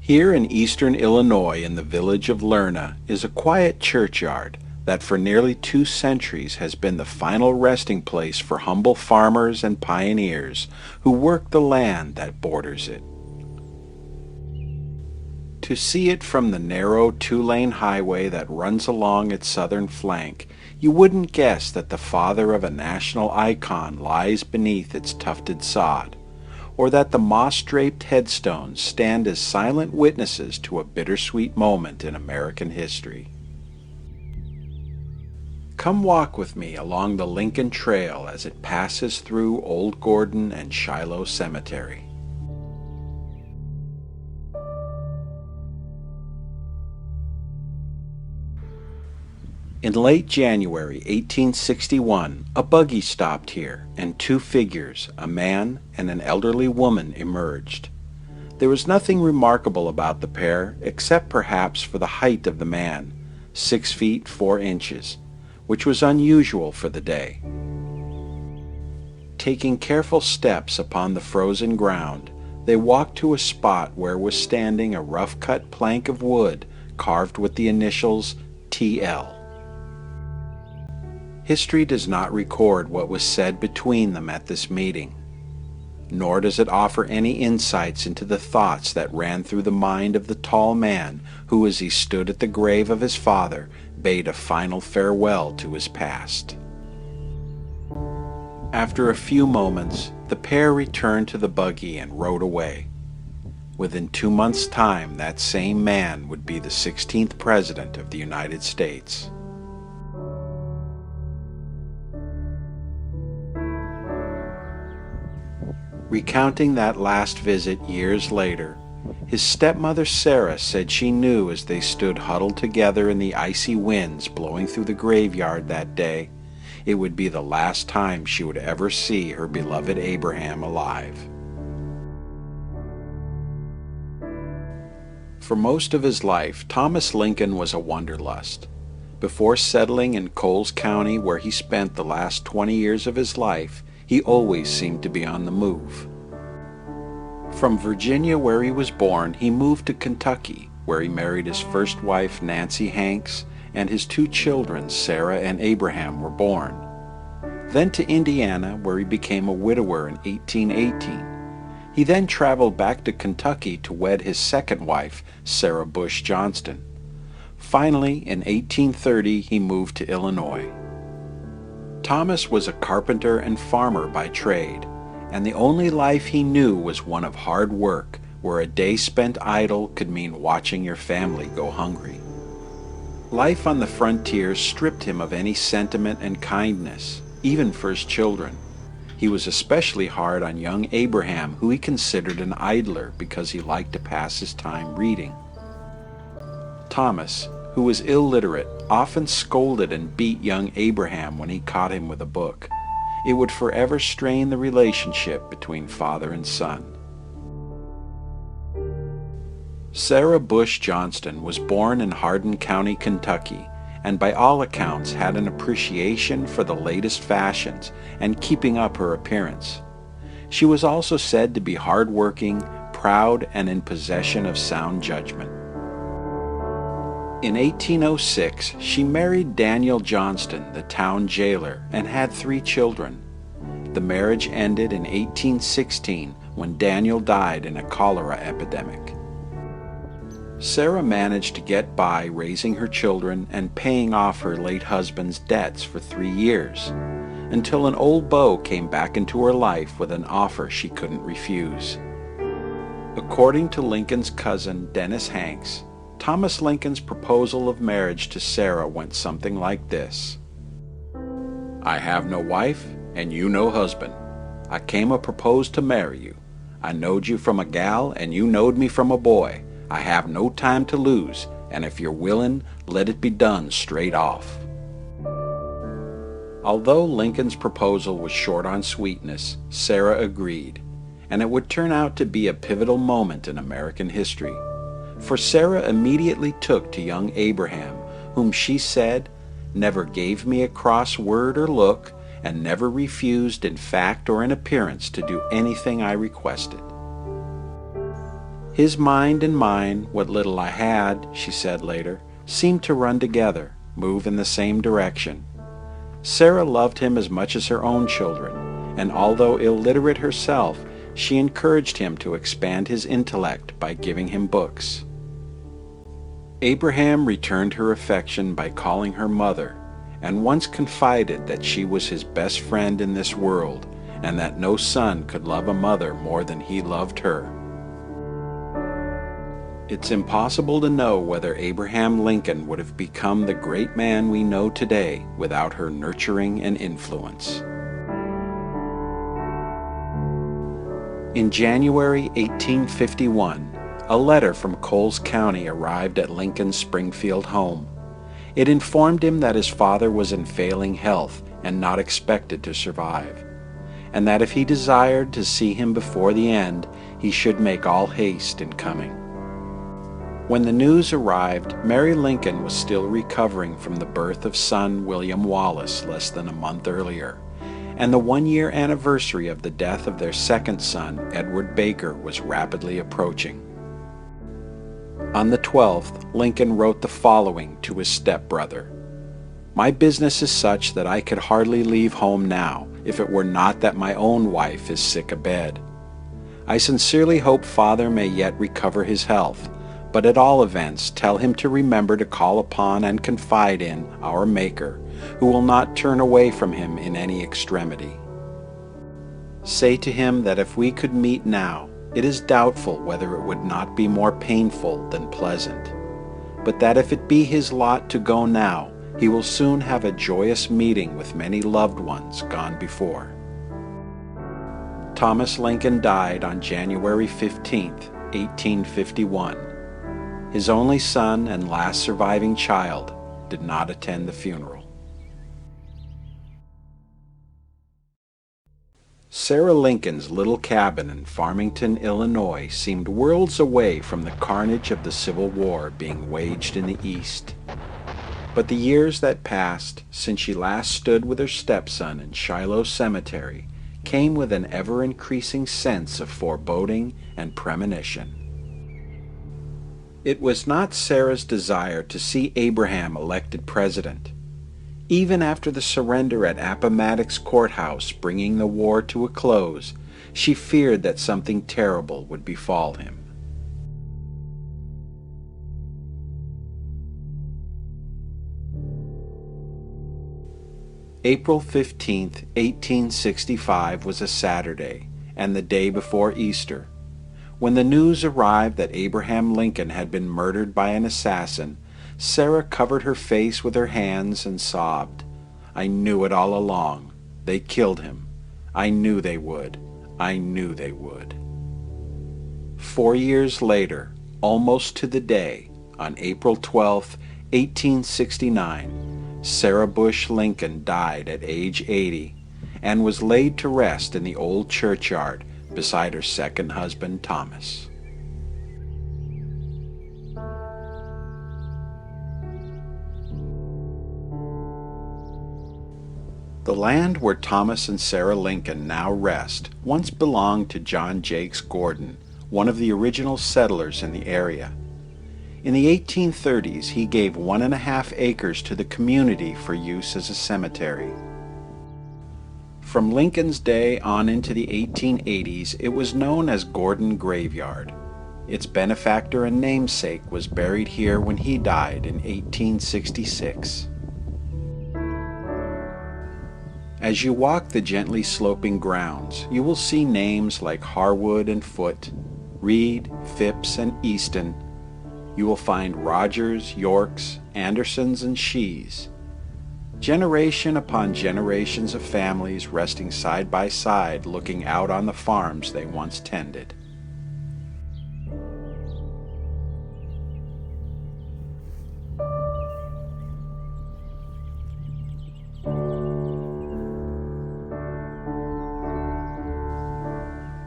Here in eastern Illinois in the village of Lerna is a quiet churchyard that for nearly 2 centuries has been the final resting place for humble farmers and pioneers who worked the land that borders it. To see it from the narrow 2-lane highway that runs along its southern flank, you wouldn't guess that the father of a national icon lies beneath its tufted sod, or that the moss-draped headstones stand as silent witnesses to a bittersweet moment in American history. Come walk with me along the Lincoln Trail as it passes through Old Gordon and Shiloh Cemetery. In late January 1861, a buggy stopped here, and 2 figures, a man and an elderly woman, emerged. There was nothing remarkable about the pair, except perhaps for the height of the man, 6 feet 4 inches, which was unusual for the day. Taking careful steps upon the frozen ground, they walked to a spot where was standing a rough-cut plank of wood carved with the initials T.L. History does not record what was said between them at this meeting, nor does it offer any insights into the thoughts that ran through the mind of the tall man who, as he stood at the grave of his father, bade a final farewell to his past. After a few moments, the pair returned to the buggy and rode away. Within 2 months' time, that same man would be the 16th President of the United States. Recounting that last visit years later, his stepmother Sarah said she knew as they stood huddled together in the icy winds blowing through the graveyard that day, it would be the last time she would ever see her beloved Abraham alive. For most of his life, Thomas Lincoln was a wanderlust. Before settling in Coles County, where he spent the last 20 years of his life, he always seemed to be on the move. From Virginia, where he was born, he moved to Kentucky, where he married his first wife, Nancy Hanks, and his 2 children, Sarah and Abraham, were born. Then to Indiana, where he became a widower in 1818. He then traveled back to Kentucky to wed his second wife, Sarah Bush Johnston. Finally, in 1830, he moved to Illinois. Thomas was a carpenter and farmer by trade, and the only life he knew was one of hard work, where a day spent idle could mean watching your family go hungry. Life on the frontier stripped him of any sentiment and kindness, even for his children. He was especially hard on young Abraham, who he considered an idler because he liked to pass his time reading. Thomas, who was illiterate, often scolded and beat young Abraham when he caught him with a book. It would forever strain the relationship between father and son. Sarah Bush Johnston was born in Hardin County, Kentucky, and by all accounts had an appreciation for the latest fashions and keeping up her appearance. She was also said to be hardworking, proud, and in possession of sound judgment. In 1806, she married Daniel Johnston, the town jailer, and had 3 children. The marriage ended in 1816 when Daniel died in a cholera epidemic. Sarah managed to get by raising her children and paying off her late husband's debts for 3 years, until an old beau came back into her life with an offer she couldn't refuse. According to Lincoln's cousin, Dennis Hanks, Thomas Lincoln's proposal of marriage to Sarah went something like this. I have no wife, and you no husband. I came a propose to marry you. I knowed you from a gal, and you knowed me from a boy. I have no time to lose, and if you're willin', let it be done straight off. Although Lincoln's proposal was short on sweetness, Sarah agreed, and it would turn out to be a pivotal moment in American history. For Sarah immediately took to young Abraham, whom she said never gave me a cross word or look, and never refused in fact or in appearance to do anything I requested. His mind and mine, what little I had, she said later, seemed to run together, move in the same direction. Sarah loved him as much as her own children, and although illiterate herself, she encouraged him to expand his intellect by giving him books. Abraham returned her affection by calling her mother, and once confided that she was his best friend in this world, and that no son could love a mother more than he loved her. It's impossible to know whether Abraham Lincoln would have become the great man we know today without her nurturing and influence. In January 1851, a letter from Coles County arrived at Lincoln's Springfield home. It informed him that his father was in failing health and not expected to survive, and that if he desired to see him before the end, he should make all haste in coming. When the news arrived, Mary Lincoln was still recovering from the birth of son William Wallace less than a month earlier, and the one-year anniversary of the death of their second son, Edward Baker, was rapidly approaching. On the 12th, Lincoln wrote the following to his stepbrother: "My business is such that I could hardly leave home now, if it were not that my own wife is sick abed. I sincerely hope Father may yet recover his health, but at all events tell him to remember to call upon and confide in our Maker, who will not turn away from him in any extremity. Say to him that if we could meet now, it is doubtful whether it would not be more painful than pleasant, but that if it be his lot to go now, he will soon have a joyous meeting with many loved ones gone before." Thomas Lincoln died on January 15, 1851. His only son and last surviving child did not attend the funeral. Sarah Lincoln's little cabin in Farmington, Illinois seemed worlds away from the carnage of the Civil War being waged in the East. But the years that passed since she last stood with her stepson in Shiloh Cemetery came with an ever-increasing sense of foreboding and premonition. It was not Sarah's desire to see Abraham elected president. Even after the surrender at Appomattox Courthouse bringing the war to a close, she feared that something terrible would befall him. April 15, 1865 was a Saturday, and the day before Easter. When the news arrived that Abraham Lincoln had been murdered by an assassin, Sarah covered her face with her hands and sobbed, "I knew it all along. They killed him. I knew they would. I knew they would." 4 years later, almost to the day, on April 12, 1869, Sarah Bush Lincoln died at age 80 and was laid to rest in the old churchyard beside her second husband, Thomas. The land where Thomas and Sarah Lincoln now rest once belonged to John Jakes Gordon, one of the original settlers in the area. In the 1830s, he gave 1.5 acres to the community for use as a cemetery. From Lincoln's day on into the 1880s, it was known as Gordon Graveyard. Its benefactor and namesake was buried here when he died in 1866. As you walk the gently sloping grounds, you will see names like Harwood and Foote, Reed, Phipps, and Easton. You will find Rogers, Yorks, Andersons, and Shees. Generation upon generations of families resting side by side looking out on the farms they once tended.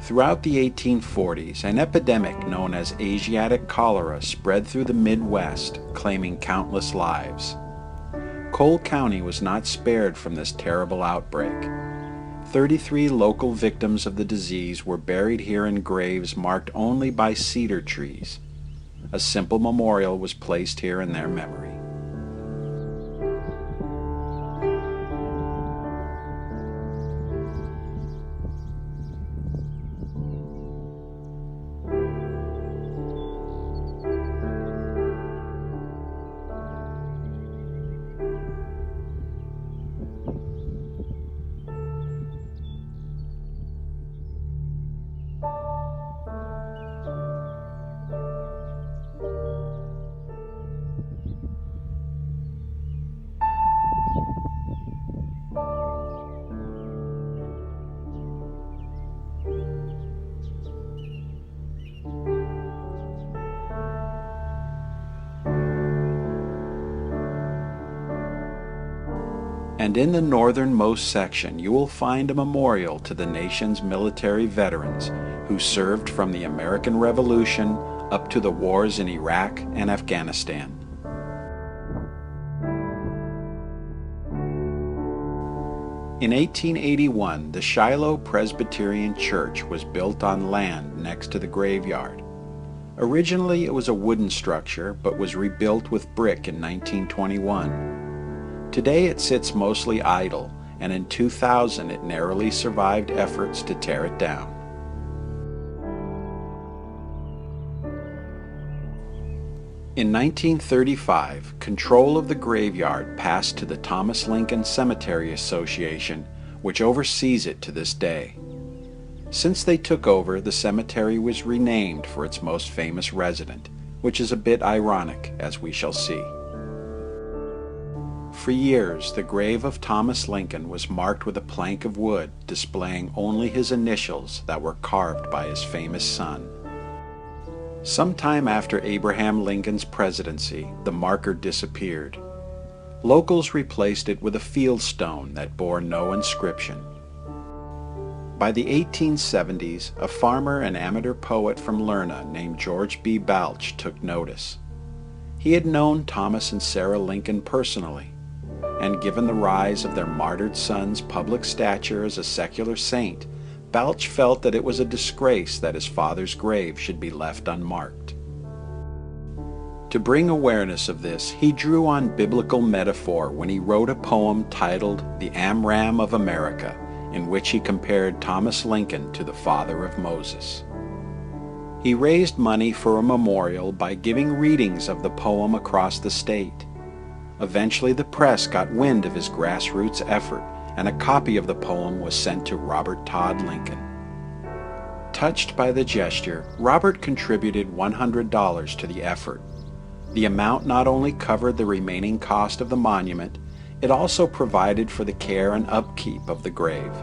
Throughout the 1840s, an epidemic known as Asiatic cholera spread through the Midwest, claiming countless lives. Cole County was not spared from this terrible outbreak. 33 local victims of the disease were buried here in graves marked only by cedar trees. A simple memorial was placed here in their memory. And in the northernmost section you will find a memorial to the nation's military veterans who served from the American Revolution up to the wars in Iraq and Afghanistan. In 1881, the Shiloh Presbyterian Church was built on land next to the graveyard. Originally it was a wooden structure, but was rebuilt with brick in 1921. Today it sits mostly idle, and in 2000 it narrowly survived efforts to tear it down. In 1935, control of the graveyard passed to the Thomas Lincoln Cemetery Association, which oversees it to this day. Since they took over, the cemetery was renamed for its most famous resident, which is a bit ironic, as we shall see. For years, the grave of Thomas Lincoln was marked with a plank of wood displaying only his initials that were carved by his famous son. Sometime after Abraham Lincoln's presidency, the marker disappeared. Locals replaced it with a field stone that bore no inscription. By the 1870s, a farmer and amateur poet from Lerna named George B. Balch took notice. He had known Thomas and Sarah Lincoln personally, and given the rise of their martyred son's public stature as a secular saint, Balch felt that it was a disgrace that his father's grave should be left unmarked. To bring awareness of this, he drew on biblical metaphor when he wrote a poem titled "The Amram of America," in which he compared Thomas Lincoln to the father of Moses. He raised money for a memorial by giving readings of the poem across the state. Eventually the press got wind of his grassroots effort, and a copy of the poem was sent to Robert Todd Lincoln. Touched by the gesture, Robert contributed $100 to the effort. The amount not only covered the remaining cost of the monument, it also provided for the care and upkeep of the grave.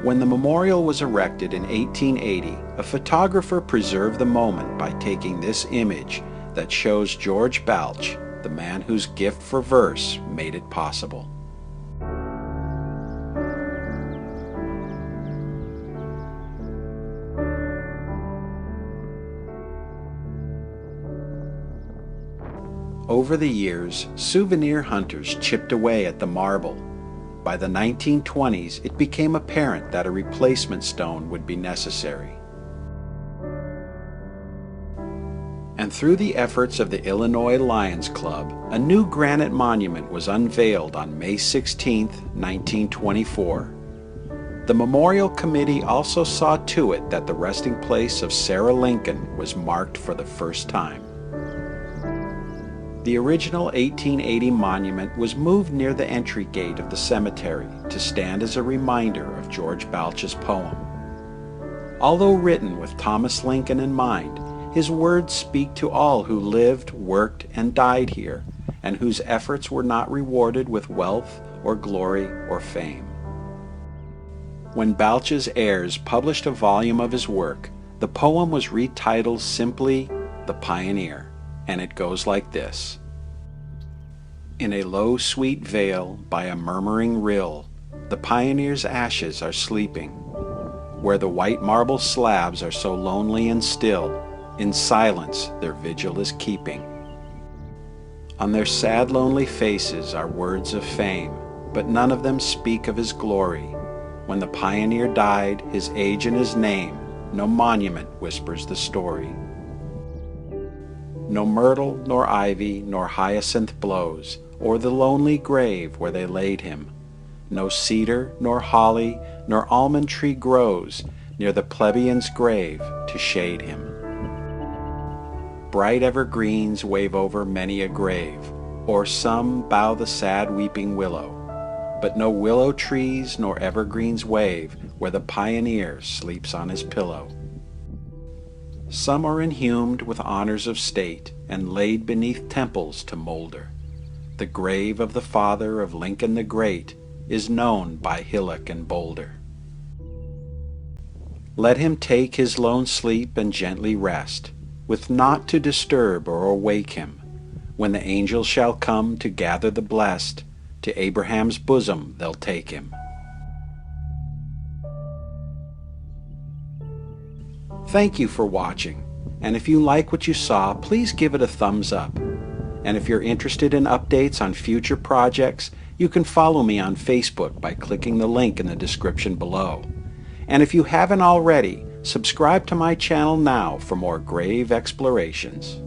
When the memorial was erected in 1880, a photographer preserved the moment by taking this image that shows George Balch, the man whose gift for verse made it possible. Over the years, souvenir hunters chipped away at the marble. By the 1920s, it became apparent that a replacement stone would be necessary. And through the efforts of the Illinois Lions Club, a new granite monument was unveiled on May 16, 1924. The Memorial Committee also saw to it that the resting place of Sarah Lincoln was marked for the first time. The original 1880 monument was moved near the entry gate of the cemetery to stand as a reminder of George Balch's poem. Although written with Thomas Lincoln in mind, his words speak to all who lived, worked, and died here, and whose efforts were not rewarded with wealth or glory or fame. When Balch's heirs published a volume of his work, the poem was retitled simply "The Pioneer," and it goes like this. In a low sweet vale by a murmuring rill, the pioneer's ashes are sleeping, where the white marble slabs are so lonely and still, in silence their vigil is keeping. On their sad lonely faces are words of fame, but none of them speak of his glory, When the pioneer died, his age and his name, no monument whispers the story. No myrtle, nor ivy, nor hyacinth blows o'er the lonely grave where they laid him. No cedar, nor holly, nor almond tree grows near the plebeian's grave to shade him. Bright evergreens wave over many a grave, o'er some bow the sad weeping willow, but no willow trees nor evergreens wave where the pioneer sleeps on his pillow. Some are inhumed with honors of state and laid beneath temples to molder. The grave of the father of Lincoln the Great is known by hillock and boulder. Let him take his lone sleep and gently rest, with naught to disturb or awake him. When the angels shall come to gather the blessed, to Abraham's bosom they'll take him. Thank you for watching, and if you like what you saw, please give it a thumbs up. And if you're interested in updates on future projects, you can follow me on Facebook by clicking the link in the description below. And if you haven't already, subscribe to my channel now for more grave explorations.